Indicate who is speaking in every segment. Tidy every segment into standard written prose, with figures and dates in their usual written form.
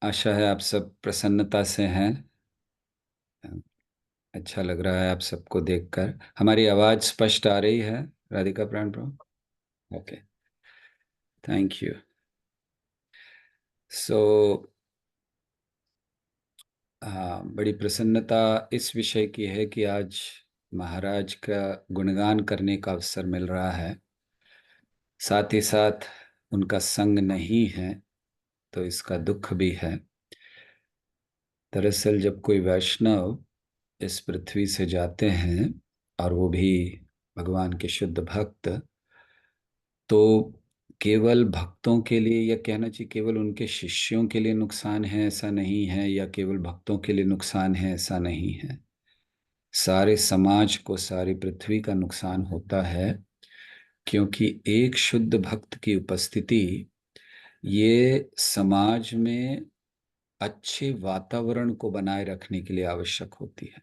Speaker 1: आशा है आप सब प्रसन्नता से हैं। अच्छा लग रहा है आप सबको देखकर। हमारी आवाज स्पष्ट आ रही है? राधिका प्राण प्रभु। Okay, thank you. सो हाँ, बड़ी प्रसन्नता इस विषय की है कि आज महाराज का गुणगान करने का अवसर मिल रहा है। साथ ही साथ उनका संग नहीं है तो इसका दुख भी है। दरअसल जब कोई वैष्णव इस पृथ्वी से जाते हैं और वो भी भगवान के शुद्ध भक्त, तो केवल भक्तों के लिए, या कहना चाहिए केवल उनके शिष्यों के लिए नुकसान है ऐसा नहीं है, या केवल भक्तों के लिए नुकसान है ऐसा नहीं है। सारे समाज को, सारी पृथ्वी का नुकसान होता है, क्योंकि एक शुद्ध भक्त की उपस्थिति ये समाज में अच्छे वातावरण को बनाए रखने के लिए आवश्यक होती है।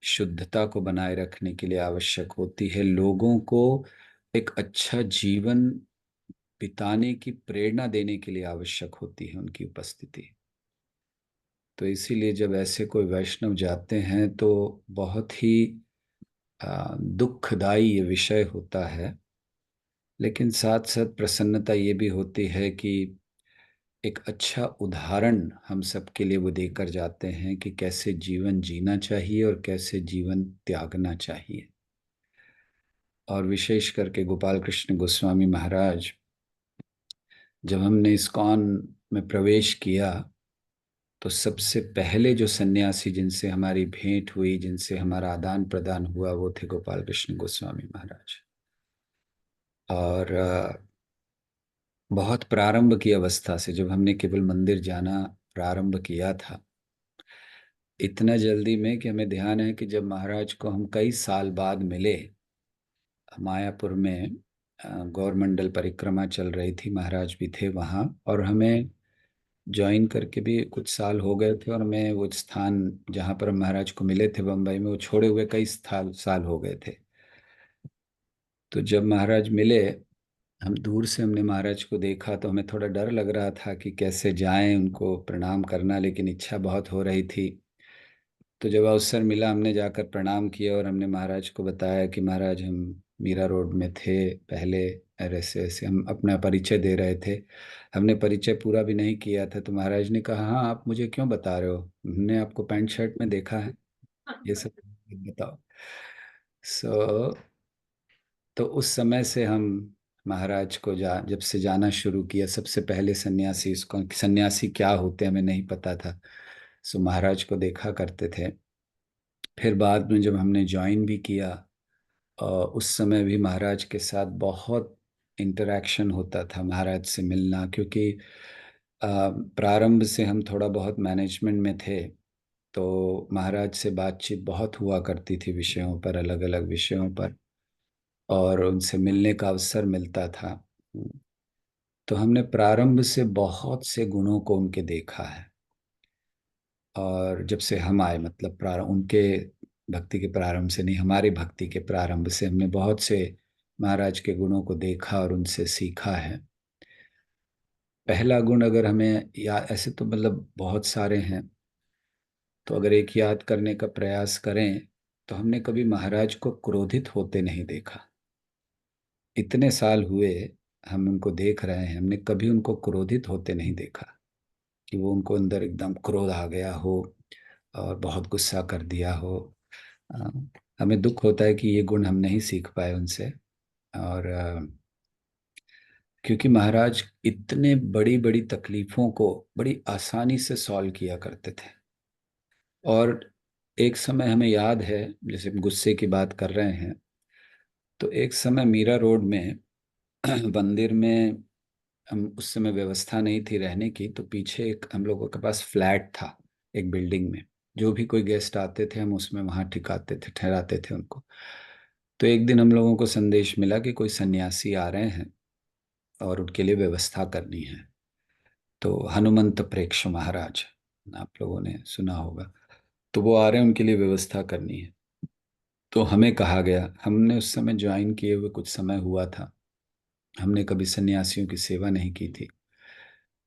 Speaker 1: शुद्धता को बनाए रखने के लिए आवश्यक होती है। लोगों को एक अच्छा जीवन बिताने की प्रेरणा देने के लिए आवश्यक होती है उनकी उपस्थिति। तो इसीलिए जब ऐसे कोई वैष्णव जाते हैं तो बहुत ही दुखदाई ये विषय होता है। लेकिन साथ साथ प्रसन्नता ये भी होती है कि एक अच्छा उदाहरण हम सबके लिए वो देकर जाते हैं कि कैसे जीवन जीना चाहिए और कैसे जीवन त्यागना चाहिए। और विशेष करके गोपाल कृष्ण गोस्वामी महाराज, जब हमने इस्कॉन में प्रवेश किया तो सबसे पहले जो सन्यासी जिनसे हमारी भेंट हुई, जिनसे हमारा आदान प्रदान हुआ, वो थे गोपाल कृष्ण गोस्वामी महाराज। और बहुत प्रारंभ की अवस्था से जब हमने केवल मंदिर जाना प्रारंभ किया था, इतना जल्दी में कि हमें ध्यान है कि जब महाराज को हम कई साल बाद मिले मायापुर में, गौरमंडल परिक्रमा चल रही थी, महाराज भी थे वहाँ, और हमें ज्वाइन करके भी कुछ साल हो गए थे, और मैं वो स्थान जहाँ पर हम महाराज को मिले थे बम्बई में, वो छोड़े हुए कई साल साल हो गए थे। तो जब महाराज मिले, हम दूर से हमने महाराज को देखा तो हमें थोड़ा डर लग रहा था कि कैसे जाएं उनको प्रणाम करना, लेकिन इच्छा बहुत हो रही थी। तो जब अवसर मिला हमने जाकर प्रणाम किया और हमने महाराज को बताया कि महाराज हम मीरा रोड में थे पहले, और ऐसे ऐसे हम अपना परिचय दे रहे थे। हमने परिचय पूरा भी नहीं किया था तो महाराज ने कहा, हाँ आप मुझे क्यों बता रहे हो, हमने आपको पैंट शर्ट में देखा है, ये सब बताओ। सो तो उस समय से हम महाराज को जब से जाना शुरू किया, सबसे पहले सन्यासी, इसको सन्यासी क्या होते हमें नहीं पता था। सो महाराज को देखा करते थे। फिर बाद में जब हमने ज्वाइन भी किया, उस समय भी महाराज के साथ बहुत इंटरेक्शन होता था, महाराज से मिलना, क्योंकि प्रारंभ से हम थोड़ा बहुत मैनेजमेंट में थे। तो महाराज से बातचीत बहुत हुआ करती थी विषयों पर, अलग अलग विषयों पर, और उनसे मिलने का अवसर मिलता था। तो हमने प्रारंभ से बहुत से गुणों को उनके देखा है। और जब से हम आए, मतलब प्रारंभ उनके भक्ति के प्रारंभ से नहीं, हमारी भक्ति के प्रारंभ से हमने बहुत से महाराज के गुणों को देखा और उनसे सीखा है। पहला गुण अगर हमें या ऐसे तो मतलब बहुत सारे हैं, तो अगर एक याद करने का प्रयास करें तो हमने कभी महाराज को क्रोधित होते नहीं देखा। इतने साल हुए हम उनको देख रहे हैं, हमने कभी उनको क्रोधित होते नहीं देखा कि वो उनको अंदर एकदम क्रोध आ गया हो और बहुत गुस्सा कर दिया हो। अ, हमें दुख होता है कि ये गुण हम नहीं सीख पाए उनसे। और क्योंकि महाराज इतने बड़ी बड़ी तकलीफों को बड़ी आसानी से सॉल्व किया करते थे। और एक समय हमें याद है, जैसे हम गुस्से की बात कर रहे हैं, तो एक समय मीरा रोड में मंदिर में, हम उस समय व्यवस्था नहीं थी रहने की, तो पीछे एक हम लोगों के पास फ्लैट था एक बिल्डिंग में। जो भी कोई गेस्ट आते थे हम उसमें वहाँ ठिकाते थे, ठहराते थे उनको। तो एक दिन हम लोगों को संदेश मिला कि कोई सन्यासी आ रहे हैं और उनके लिए व्यवस्था करनी है। तो हनुमंत प्रेक्ष महाराज, आप लोगों ने सुना होगा, तो वो आ रहे हैं, उनके लिए व्यवस्था करनी है। तो हमें कहा गया, हमने उस समय ज्वाइन किए हुए कुछ समय हुआ था, हमने कभी सन्यासियों की सेवा नहीं की थी।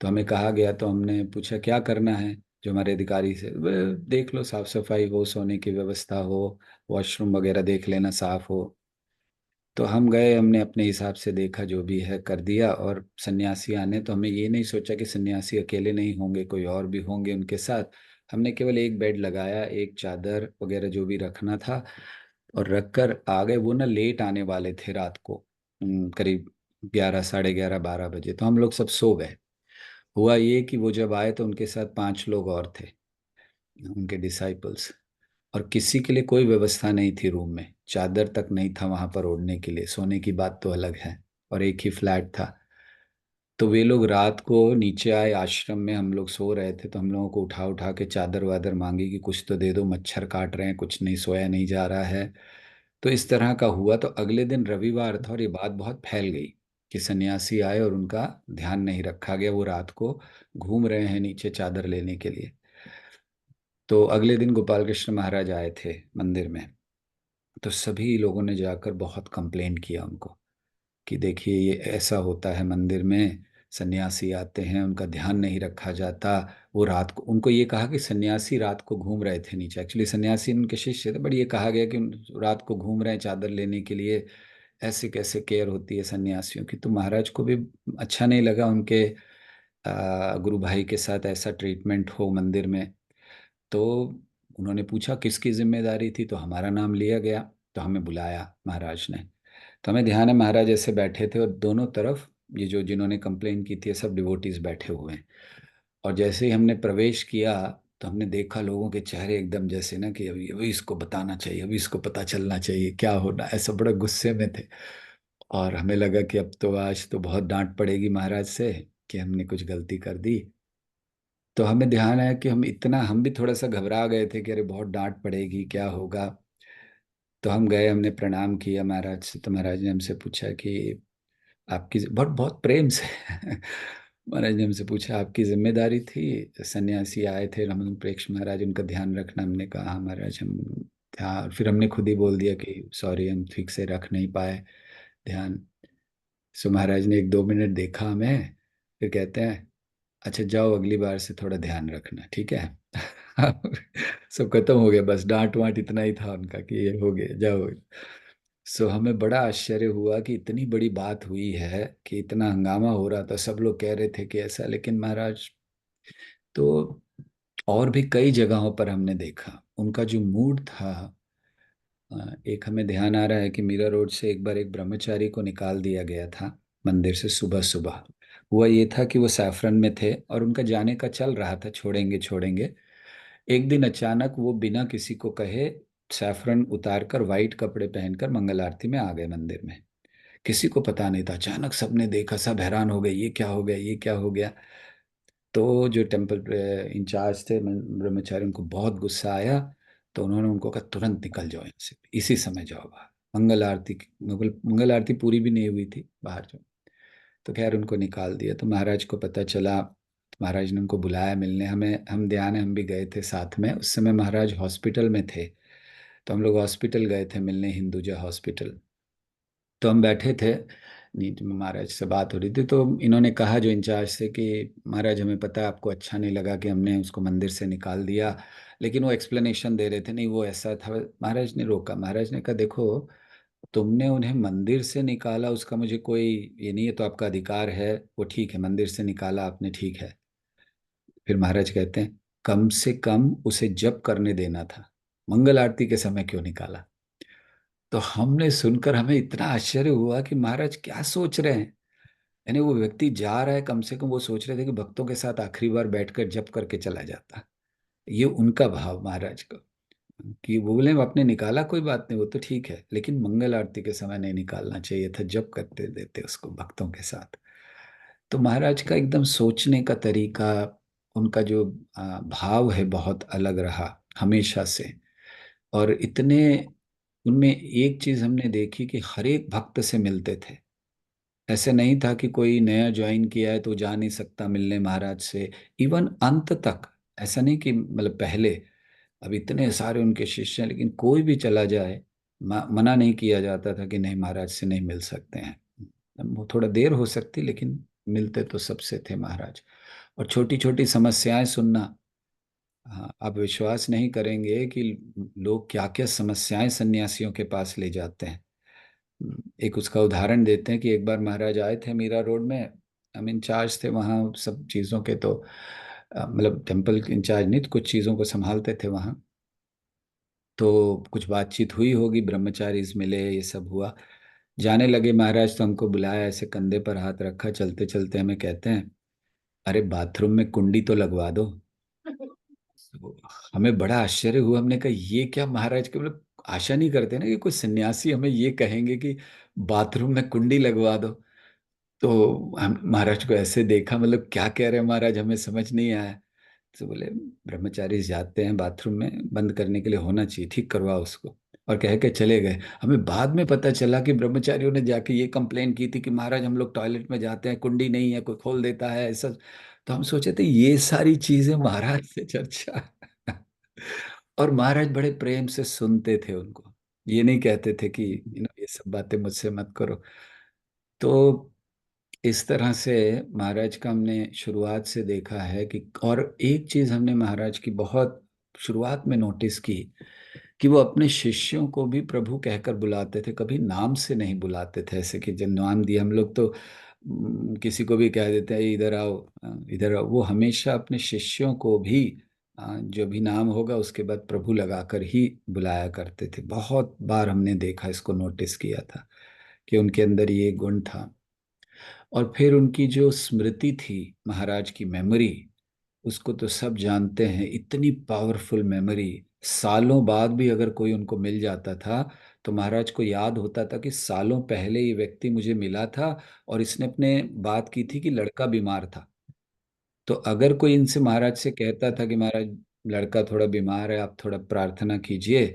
Speaker 1: तो हमें कहा गया, तो हमने पूछा क्या करना है, जो हमारे अधिकारी से, देख लो साफ सफाई हो, सोने की व्यवस्था हो, वॉशरूम वगैरह देख लेना साफ हो। तो हम गए, हमने अपने हिसाब से देखा, जो भी है कर दिया। और सन्यासी आने, तो हमें ये नहीं सोचा कि सन्यासी अकेले नहीं होंगे, कोई और भी होंगे उनके साथ। हमने केवल एक बेड लगाया, एक चादर वगैरह जो भी रखना था, और रखकर आ गए। वो ना लेट आने वाले थे रात को, करीब 11, साढ़े 11, 12 बजे। तो हम लोग सब सो गए। हुआ ये कि वो जब आए तो उनके साथ 5 लोग और थे, उनके डिसाइपल्स। और किसी के लिए कोई व्यवस्था नहीं थी रूम में, चादर तक नहीं था वहां पर ओढ़ने के लिए, सोने की बात तो अलग है। और एक ही फ्लैट था। तो वे लोग रात को नीचे आए आश्रम में, हम लोग सो रहे थे, तो हम लोगों को उठा उठा के चादर वादर मांगी कि कुछ तो दे दो, मच्छर काट रहे हैं, कुछ नहीं, सोया नहीं जा रहा है। तो इस तरह का हुआ। तो अगले दिन रविवार था, और ये बात बहुत फैल गई कि सन्यासी आए और उनका ध्यान नहीं रखा गया, वो रात को घूम रहे हैं नीचे चादर लेने के लिए। तो अगले दिन गोपाल कृष्ण महाराज आए थे मंदिर में। तो सभी लोगों ने जाकर बहुत कंप्लेन किया उनको कि देखिए ये ऐसा होता है मंदिर में, सन्यासी आते हैं, उनका ध्यान नहीं रखा जाता। वो रात को, उनको ये कहा कि सन्यासी रात को घूम रहे थे नीचे, एक्चुअली सन्यासी उनके शिष्य थे, बट ये कहा गया कि रात को घूम रहे हैं चादर लेने के लिए, ऐसे कैसे केयर होती है सन्यासियों की। तो महाराज को भी अच्छा नहीं लगा उनके गुरु भाई के साथ ऐसा ट्रीटमेंट हो मंदिर में। तो उन्होंने पूछा किसकी जिम्मेदारी थी, तो हमारा नाम लिया गया। तो हमें बुलाया महाराज ने। तो हमें ध्यान है महाराज ऐसे बैठे थे, और दोनों तरफ ये जो जिन्होंने कंप्लेन की थी ये सब डिवोटीज बैठे हुए हैं। और जैसे ही हमने प्रवेश किया, तो हमने देखा लोगों के चेहरे एकदम जैसे ना कि अभी अभी इसको बताना चाहिए, अभी इसको पता चलना चाहिए क्या होना, ऐसा बड़ा गुस्से में थे। और हमें लगा कि अब तो आज तो बहुत डांट पड़ेगी महाराज से कि हमने कुछ गलती कर दी। तो हमें ध्यान है कि हम भी थोड़ा सा घबरा गए थे कि अरे बहुत डांट पड़ेगी, क्या होगा। तो हम गए, हमने प्रणाम किया महाराज से। तो महाराज ने हमसे पूछा कि आपकी, बहुत बहुत प्रेम से महाराज ने हमसे पूछा आपकी जिम्मेदारी थी, सन्यासी आए थे रमन प्रेक्ष महाराज, उनका ध्यान रखना। हमने कहा हाँ महाराज, हम ध्यान, फिर हमने खुद ही बोल दिया कि सॉरी, हम ठीक से रख नहीं पाए ध्यान। सो महाराज ने 1-2 मिनट देखा हमें, फिर कहते हैं अच्छा जाओ, अगली बार से थोड़ा ध्यान रखना, ठीक है। सब खत्म हो गया, बस डांट वांट इतना ही था उनका कि ये हो गया, जाओ। सो हमें बड़ा आश्चर्य हुआ कि इतनी बड़ी बात हुई है, कि इतना हंगामा हो रहा था, सब लोग कह रहे थे कि ऐसा, लेकिन महाराज तो, और भी कई जगहों पर हमने देखा उनका जो मूड था। एक हमें ध्यान आ रहा है कि मीरा रोड से एक बार एक ब्रह्मचारी को निकाल दिया गया था मंदिर से सुबह सुबह। हुआ ये था कि वो सैफरन में थे, और उनका जाने का चल रहा था, छोड़ेंगे छोड़ेंगे। एक दिन अचानक वो बिना किसी को कहे सैफरन उतार कर वाइट कपड़े पहनकर मंगल आरती में आ गए मंदिर में। किसी को पता नहीं था, अचानक सबने देखा, सब हैरान हो गए, ये क्या हो गया, ये क्या हो गया। तो जो टेम्पल इंचार्ज थे ब्रह्मचारी, उनको बहुत गुस्सा आया। तो उन्होंने उनको कहा तुरंत निकल जाओ यहाँ से, इसी समय जाओ बाहर। मंगल आरती पूरी भी नहीं हुई थी, बाहर जाओ। तो खैर उनको निकाल दिया। तो महाराज को पता चला, तो महाराज ने उनको बुलाया मिलने, हमें हम ध्यान है हम भी गए थे साथ में। उस समय महाराज हॉस्पिटल में थे। तो हम लोग हॉस्पिटल गए थे मिलने, हिंदुजा हॉस्पिटल। तो हम बैठे थे, नीट में महाराज से बात हो रही थी। तो इन्होंने कहा जो इंचार्ज थे कि महाराज हमें पता है आपको अच्छा नहीं लगा कि हमने उसको मंदिर से निकाल दिया, लेकिन वो एक्सप्लेनेशन दे रहे थे, नहीं वो ऐसा था। महाराज ने रोका, महाराज ने कहा देखो, तुमने उन्हें मंदिर से निकाला, उसका मुझे कोई ये नहीं है, तो आपका अधिकार है, वो ठीक है, मंदिर से निकाला आपने, ठीक है। फिर महाराज कहते हैं कम से कम उसे जप करने देना था, मंगल आरती के समय क्यों निकाला। तो हमने सुनकर हमें इतना आश्चर्य हुआ कि महाराज क्या सोच रहे हैं। यानी वो व्यक्ति जा रहा है, कम से कम वो सोच रहे थे कि भक्तों के साथ आखिरी बार बैठकर जप करके चला जाता। ये उनका भाव महाराज का, कि वो बोले आपने निकाला कोई बात नहीं, वो तो ठीक है, लेकिन मंगल आरती के समय नहीं निकालना चाहिए था, जप करते देते उसको भक्तों के साथ। तो महाराज का एकदम सोचने का तरीका, उनका जो भाव है बहुत अलग रहा हमेशा से। और इतने, उनमें एक चीज हमने देखी कि हर एक भक्त से मिलते थे। ऐसे नहीं था कि कोई नया ज्वाइन किया है तो जा नहीं सकता मिलने महाराज से, इवन अंत तक। ऐसा नहीं कि मतलब पहले, अब इतने सारे उनके शिष्य हैं, लेकिन कोई भी चला जाए, मना नहीं किया जाता था कि नहीं महाराज से नहीं मिल सकते हैं। वो थोड़ा देर हो सकती, लेकिन मिलते तो सबसे थे महाराज। और छोटी छोटी समस्याएं सुनना। हाँ, आप विश्वास नहीं करेंगे कि लोग क्या क्या समस्याएं सन्यासियों के पास ले जाते हैं। एक उसका उदाहरण देते हैं कि एक बार महाराज आए थे मीरा रोड में। हम इंचार्ज थे वहाँ सब चीज़ों के, तो मतलब टेम्पल के इंचार्ज नहीं तो कुछ चीज़ों को संभालते थे वहाँ। तो कुछ बातचीत हुई होगी, ब्रह्मचारी मिले, ये सब हुआ। जाने लगे महाराज तो हमको बुलाया, ऐसे कंधे पर हाथ रखा, चलते चलते हमें कहते हैं, अरे बाथरूम में कुंडी तो लगवा दो। तो हमें बड़ा आश्चर्य हुआ, हमने कहा ये क्या महाराज के, मतलब आशा नहीं करते ना कि कोई सन्यासी हमें ये कहेंगे कि बाथरूम में कुंडी लगवा दो। तो हम महाराज को ऐसे देखा, मतलब क्या कह रहे हैं महाराज, हमें समझ नहीं आया। तो बोले ब्रह्मचारी जाते हैं बाथरूम में, बंद करने के लिए होना चाहिए, ठीक करवाओ उसको। और कह के चले गए। हमें बाद में पता चला कि ब्रह्मचारियों ने जाके ये कंप्लेन की थी कि महाराज हम लोग टॉयलेट में जाते हैं, कुंडी नहीं है, कोई खोल देता है ऐसा। तो हम सोचे थे ये सारी चीजें महाराज से चर्चा। और महाराज बड़े प्रेम से सुनते थे उनको, ये नहीं कहते थे कि ये सब बातें मुझसे मत करो। तो इस तरह से महाराज का हमने शुरुआत से देखा है कि, और एक चीज हमने महाराज की बहुत शुरुआत में नोटिस की कि वो अपने शिष्यों को भी प्रभु कहकर बुलाते थे, कभी नाम से नहीं बुलाते थे, ऐसे कि जब नाम दिए हम लोग तो किसी को भी कह देते हैं इधर आओ, इधर आओ। वो हमेशा अपने शिष्यों को भी जो भी नाम होगा उसके बाद प्रभु लगाकर ही बुलाया करते थे। बहुत बार हमने देखा, इसको नोटिस किया था कि उनके अंदर ये गुण था। और फिर उनकी जो स्मृति थी, महाराज की मेमोरी, उसको तो सब जानते हैं, इतनी पावरफुल मेमोरी। सालों बाद भी अगर कोई उनको मिल जाता था तो महाराज को याद होता था कि सालों पहले ये व्यक्ति मुझे मिला था और इसने अपने बात की थी कि लड़का बीमार था। तो अगर कोई इनसे महाराज से कहता था कि महाराज लड़का थोड़ा बीमार है, आप थोड़ा प्रार्थना कीजिए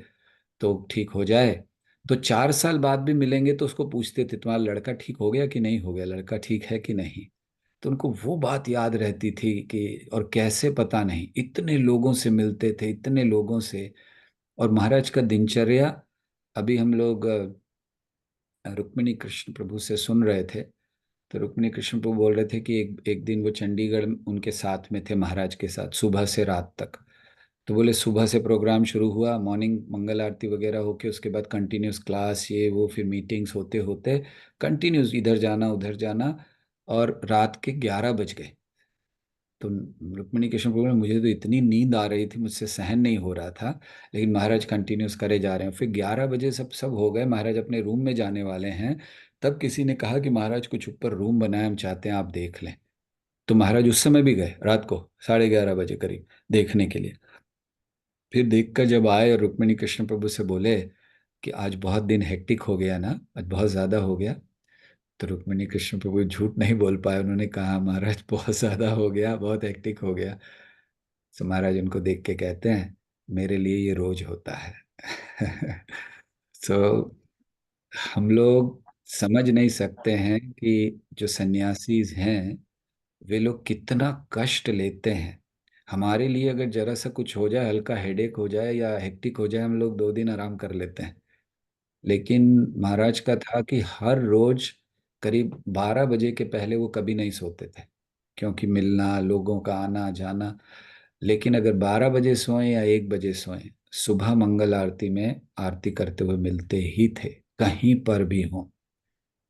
Speaker 1: तो ठीक हो जाए, तो 4 साल बाद भी मिलेंगे तो उसको पूछते थे तुम्हारा लड़का ठीक हो गया कि नहीं हो गया, लड़का ठीक है कि नहीं। तो उनको वो बात याद रहती थी कि, और कैसे पता नहीं, इतने लोगों से मिलते थे, इतने लोगों से। और महाराज का दिनचर्या, अभी हम लोग रुक्मिणी कृष्ण प्रभु से सुन रहे थे। तो रुक्मिणी कृष्ण प्रभु बोल रहे थे कि एक एक दिन वो चंडीगढ़ उनके साथ में थे, महाराज के साथ सुबह से रात तक। तो बोले सुबह से प्रोग्राम शुरू हुआ, मॉर्निंग मंगल आरती वगैरह होके उसके बाद कंटिन्यूस क्लास ये वो, फिर मीटिंग्स होते होते कंटिन्यूस इधर जाना उधर जाना, और रात के 11 बज गए। तो रुक्मिणी कृष्ण प्रभु ने, मुझे तो इतनी नींद आ रही थी, मुझसे सहन नहीं हो रहा था, लेकिन महाराज कंटिन्यूस करे जा रहे हैं। फिर 11 बजे सब सब हो गए, महाराज अपने रूम में जाने वाले हैं, तब किसी ने कहा कि महाराज कुछ ऊपर रूम बनाए, हम चाहते हैं आप देख लें। तो महाराज उस समय भी गए, रात को 11:30 बजे करीब, देखने के लिए। फिर देखकर जब आए और रुक्मिणी कृष्ण प्रभु से बोले कि आज बहुत दिन हेक्टिक हो गया ना, आज बहुत ज्यादा हो गया। तो रुक्मिणी कृष्ण प्रभु झूठ नहीं बोल पाए, उन्होंने कहा महाराज बहुत ज्यादा हो गया, बहुत हेक्टिक हो गया। तो महाराज उनको देख के कहते हैं, मेरे लिए ये रोज होता है। सो हम लोग समझ नहीं सकते हैं कि जो सन्यासी हैं वे लोग कितना कष्ट लेते हैं। हमारे लिए अगर जरा सा कुछ हो जाए, हल्का हेडेक हो जाए या हेक्टिक हो जाए, हम लोग 2 दिन आराम कर लेते हैं। लेकिन महाराज का था कि हर रोज करीब 12 बजे के पहले वो कभी नहीं सोते थे, क्योंकि मिलना, लोगों का आना जाना। लेकिन अगर 12 बजे सोए या 1 बजे सोए, सुबह मंगल आरती में आरती करते हुए मिलते ही थे, कहीं पर भी हों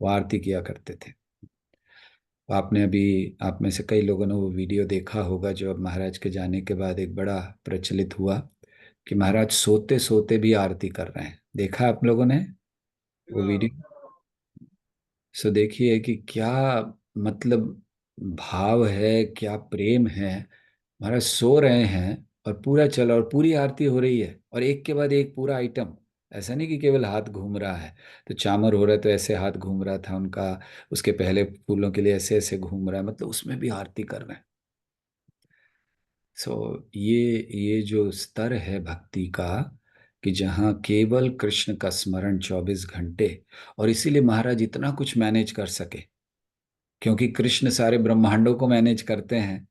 Speaker 1: वो आरती किया करते थे। आपने अभी, आप में से कई लोगों ने वो वीडियो देखा होगा जो अब महाराज के जाने के बाद एक बड़ा प्रचलित हुआ, कि महाराज सोते सोते भी आरती कर रहे हैं। देखा आप लोगों ने वो वीडियो? सो देखिए कि क्या मतलब भाव है, क्या प्रेम है। महाराज सो रहे हैं और पूरा चला, और पूरी आरती हो रही है, और एक के बाद एक पूरा आइटम। ऐसा नहीं कि केवल हाथ घूम रहा है, तो चामर हो रहा है तो ऐसे हाथ घूम रहा था उनका, उसके पहले फूलों के लिए ऐसे ऐसे घूम रहा है, मतलब उसमें भी आरती कर रहे हैं। सो ये जो स्तर है भक्ति का, कि जहाँ केवल कृष्ण का स्मरण 24 घंटे। और इसीलिए महाराज इतना कुछ मैनेज कर सके, क्योंकि कृष्ण सारे ब्रह्मांडों को मैनेज करते हैं।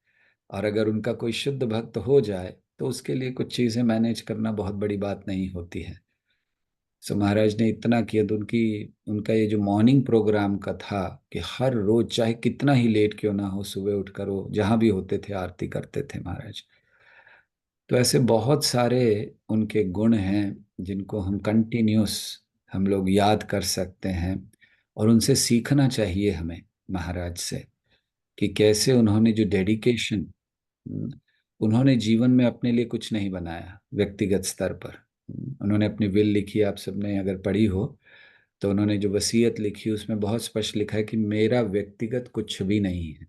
Speaker 1: और अगर उनका कोई शुद्ध भक्त हो जाए तो उसके लिए कुछ चीजें मैनेज करना बहुत बड़ी बात नहीं होती है। सो महाराज ने इतना किया तो उनकी उनका ये जो मॉर्निंग प्रोग्राम का था कि हर रोज चाहे कितना ही लेट क्यों ना हो, सुबह उठकर वो जहां भी होते थे आरती करते थे महाराज। तो ऐसे बहुत सारे उनके गुण हैं जिनको हम कंटिन्यूस हम लोग याद कर सकते हैं, और उनसे सीखना चाहिए हमें महाराज से, कि कैसे उन्होंने जो डेडिकेशन, उन्होंने जीवन में अपने लिए कुछ नहीं बनाया व्यक्तिगत स्तर पर। उन्होंने अपनी विल लिखी, आप सबने अगर पढ़ी हो तो उन्होंने जो वसीयत लिखी उसमें बहुत स्पष्ट लिखा है कि मेरा व्यक्तिगत कुछ भी नहीं है।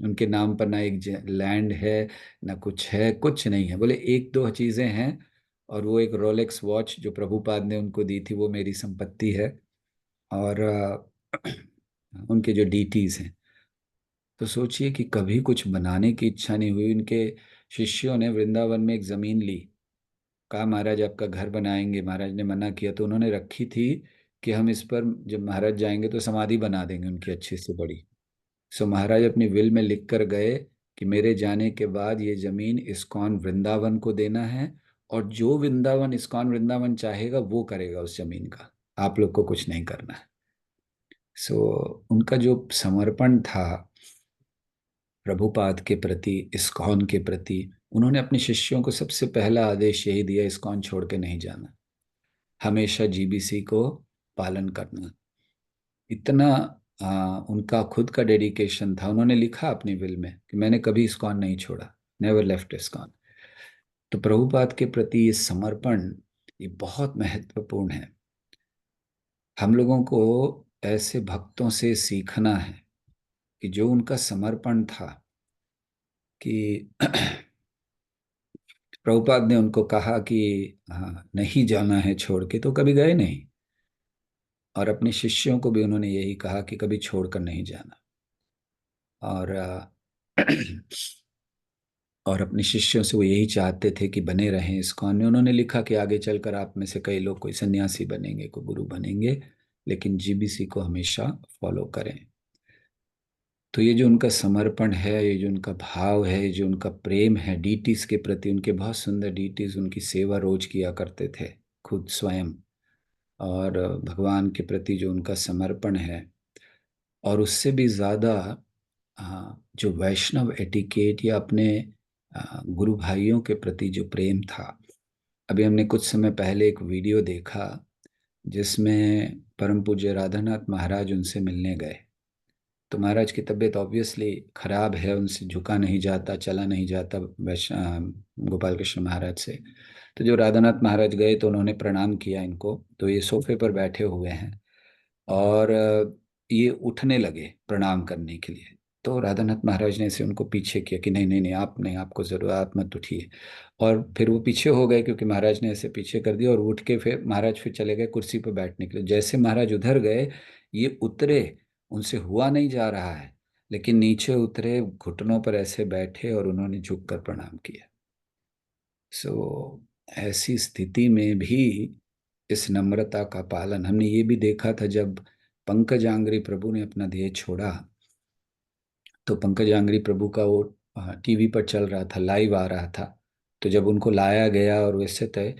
Speaker 1: उनके नाम पर ना एक लैंड है, ना कुछ है, कुछ नहीं है। बोले एक दो चीजें हैं, और वो एक रोलेक्स वॉच जो प्रभुपाद ने उनको दी थी वो मेरी संपत्ति है। और उनके जो डीटीज हैं, तो सोचिए कि कभी कुछ बनाने की इच्छा नहीं हुई। उनके शिष्यों ने वृंदावन में एक जमीन ली, कहा महाराज आपका घर बनाएंगे। महाराज ने मना किया तो उन्होंने रखी थी कि हम इस पर जब महाराज जाएंगे तो समाधि बना देंगे उनकी अच्छी से बड़ी। सो महाराज अपनी विल में लिख कर गए कि मेरे जाने के बाद ये जमीन इस्कॉन वृंदावन को देना है, और जो वृंदावन इस्कॉन वृंदावन चाहेगा वो करेगा उस जमीन का, आप लोग को कुछ नहीं करना है। सो उनका जो समर्पण था प्रभुपाद के प्रति, इस्कॉन के प्रति, उन्होंने अपने शिष्यों को सबसे पहला आदेश यही दिया, इस्कॉन छोड़ के नहीं जाना, हमेशा जीबीसी को पालन करना। इतना उनका खुद का डेडिकेशन था। उन्होंने लिखा अपनी विल में कि मैंने कभी इस्कॉन नहीं छोड़ा, नेवर लेफ्ट इस्कॉन। तो प्रभुपाद के प्रति ये समर्पण, ये बहुत महत्वपूर्ण है। हम लोगों को ऐसे भक्तों से सीखना है कि जो उनका समर्पण था कि प्रभुपाद ने उनको कहा कि हाँ नहीं जाना है छोड़ के, तो कभी गए नहीं। और अपने शिष्यों को भी उन्होंने यही कहा कि कभी छोड़कर नहीं जाना। और और अपने शिष्यों से वो यही चाहते थे कि बने रहें इस्कॉन में। उन्होंने लिखा कि आगे चलकर आप में से कई लोग कोई सन्यासी बनेंगे, कोई गुरु बनेंगे, लेकिन जीबीसी को हमेशा फॉलो करें। तो ये जो उनका समर्पण है, ये जो उनका भाव है, ये जो उनका प्रेम है डीटीज के प्रति, उनके बहुत सुंदर डीटीज उनकी सेवा रोज किया करते थे खुद स्वयं। और भगवान के प्रति जो उनका समर्पण है, और उससे भी ज़्यादा जो वैष्णव एटिकेट या अपने गुरु भाइयों के प्रति जो प्रेम था। अभी हमने कुछ समय पहले एक वीडियो देखा जिसमें परम पूज्य राधानाथ महाराज उनसे मिलने गए। तो महाराज की तबीयत ऑब्वियसली खराब है, उनसे झुका नहीं जाता, चला नहीं जाता गोपाल कृष्ण महाराज से। तो जो राधानाथ महाराज गए तो उन्होंने प्रणाम किया इनको, तो ये सोफे पर बैठे हुए हैं, और ये उठने लगे प्रणाम करने के लिए। तो राधानाथ महाराज ने ऐसे उनको पीछे किया कि नहीं नहीं नहीं, आप नहीं, आपको जरूरत, आप मत उठिए। और फिर वो पीछे हो गए क्योंकि महाराज ने ऐसे पीछे कर दिया, और उठ के फिर महाराज फिर चले गए कुर्सी पर बैठने के लिए। जैसे महाराज उधर गए, ये उतरे, उनसे हुआ नहीं जा रहा है, लेकिन नीचे उतरे, घुटनों पर ऐसे बैठे और उन्होंने झुक कर प्रणाम किया। सो ऐसी स्थिति में भी इस नम्रता का पालन हमने ये भी देखा था। जब पंकजांग्री प्रभु ने अपना देह छोड़ा, तो पंकजांग्री प्रभु का वो टीवी पर चल रहा था, लाइव आ रहा था। तो जब उनको लाया गया और वैसे थे,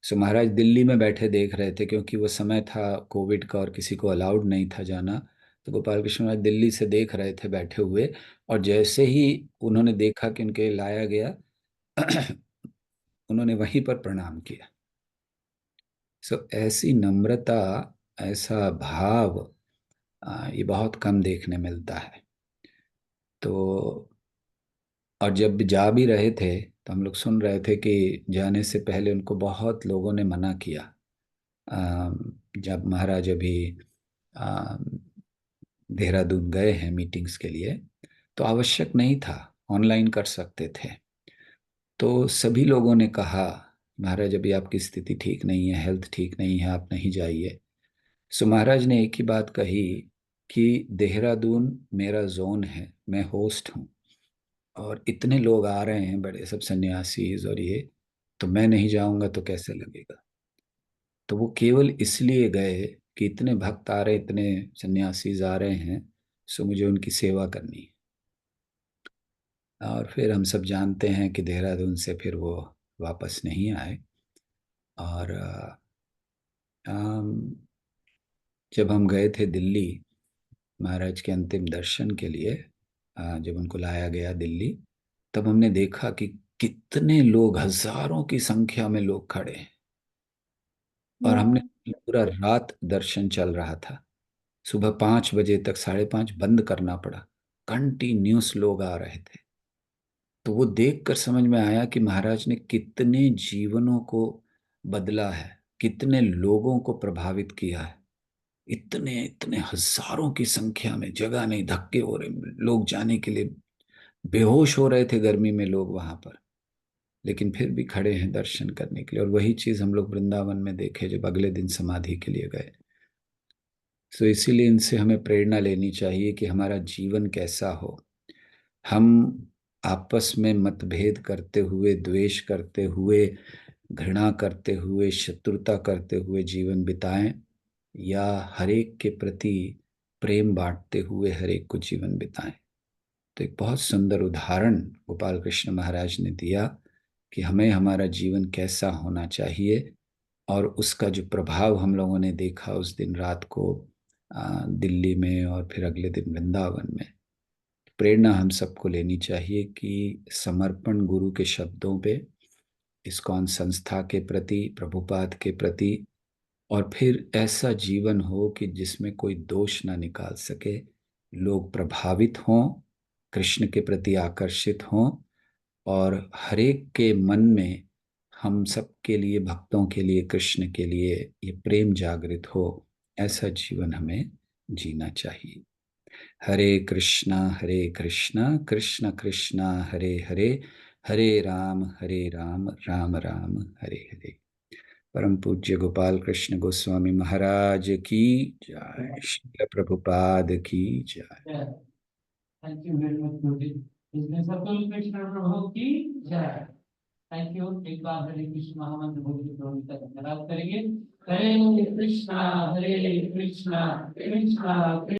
Speaker 1: सो महाराज दिल्ली में बैठे देख रहे थे क्योंकि वो समय था कोविड का और किसी को अलाउड नहीं था जाना। तो गोपाल कृष्ण महाराज दिल्ली से देख रहे थे बैठे हुए, और जैसे ही उन्होंने देखा कि उनके लाया गया उन्होंने वहीं पर प्रणाम किया। सो ऐसी नम्रता, ऐसा भाव ये बहुत कम देखने मिलता है। तो और जब भी जा भी रहे थे तो हम लोग सुन रहे थे कि जाने से पहले उनको बहुत लोगों ने मना किया। जब महाराज अभी अम, देहरादून गए हैं मीटिंग्स के लिए, तो आवश्यक नहीं था, ऑनलाइन कर सकते थे। तो सभी लोगों ने कहा महाराज अभी आपकी स्थिति ठीक नहीं है, हेल्थ ठीक नहीं है, आप नहीं जाइए। सो महाराज ने एक ही बात कही कि देहरादून मेरा जोन है, मैं होस्ट हूँ, और इतने लोग आ रहे हैं बड़े सब सन्यासीज और ये, तो मैं नहीं जाऊंगा तो कैसे लगेगा। तो वो केवल इसलिए गए कि इतने भक्त आ रहे, इतने सन्यासीज आ रहे हैं, सो मुझे उनकी सेवा करनी है। और फिर हम सब जानते हैं कि देहरादून से फिर वो वापस नहीं आए। और अम, जब हम गए थे दिल्ली महाराज के अंतिम दर्शन के लिए, जब उनको लाया गया दिल्ली, तब हमने देखा कि कितने लोग, हजारों की संख्या में लोग खड़े हैं। और हमने पूरा रात दर्शन चल रहा था। सुबह 5 बजे तक, 5:30 बंद करना पड़ा। कंटिन्यूस लोग आ रहे थे। तो वो देखकर समझ में आया कि महाराज ने कितने जीवनों को बदला है, कितने लोगों को प्रभावित किया है। इतने इतने हजारों की संख्या में, जगह नहीं, धक्के हो रहे, लोग जाने के लिए बेहोश हो रहे थे गर्मी में लोग वहां पर, लेकिन फिर भी खड़े हैं दर्शन करने के लिए। और वही चीज हम लोग वृंदावन में देखे जब अगले दिन समाधि के लिए गए। तो इसीलिए इनसे हमें प्रेरणा लेनी चाहिए कि हमारा जीवन कैसा हो। हम आपस में मतभेद करते हुए, द्वेष करते हुए, घृणा करते हुए, शत्रुता करते हुए जीवन बिताएं, या हरेक के प्रति प्रेम बांटते हुए हरेक को जीवन बिताएं। तो एक बहुत सुंदर उदाहरण गोपाल कृष्ण महाराज ने दिया कि हमें हमारा जीवन कैसा होना चाहिए। और उसका जो प्रभाव हम लोगों ने देखा उस दिन रात को दिल्ली में, और फिर अगले दिन वृंदावन में, प्रेरणा हम सबको लेनी चाहिए कि समर्पण गुरु के शब्दों पे, इस्कॉन संस्था के प्रति, प्रभुपाद के प्रति, और फिर ऐसा जीवन हो कि जिसमें कोई दोष ना निकाल सके, लोग प्रभावित हों, कृष्ण के प्रति आकर्षित हों, और हरेक के मन में हम सब के लिए, भक्तों के लिए, कृष्ण के लिए ये प्रेम जागृत हो। ऐसा जीवन हमें जीना चाहिए। हरे कृष्णा कृष्ण कृष्णा हरे हरे, हरे राम राम राम हरे हरे। परम पूज्य गोपाल कृष्ण गोस्वामी महाराज की जय। श्रील प्रभुपाद की जय।
Speaker 2: थैंक यू वेरी मच गुरुजी। इसमें सतगुरु कृष्ण प्रभु की जय। Thank you. एक बार हरे कृष्ण महामंत्र बोलिए, प्रभु का धन्यवाद करेंगे। हरे कृष्णा कृष्णा कृष्णा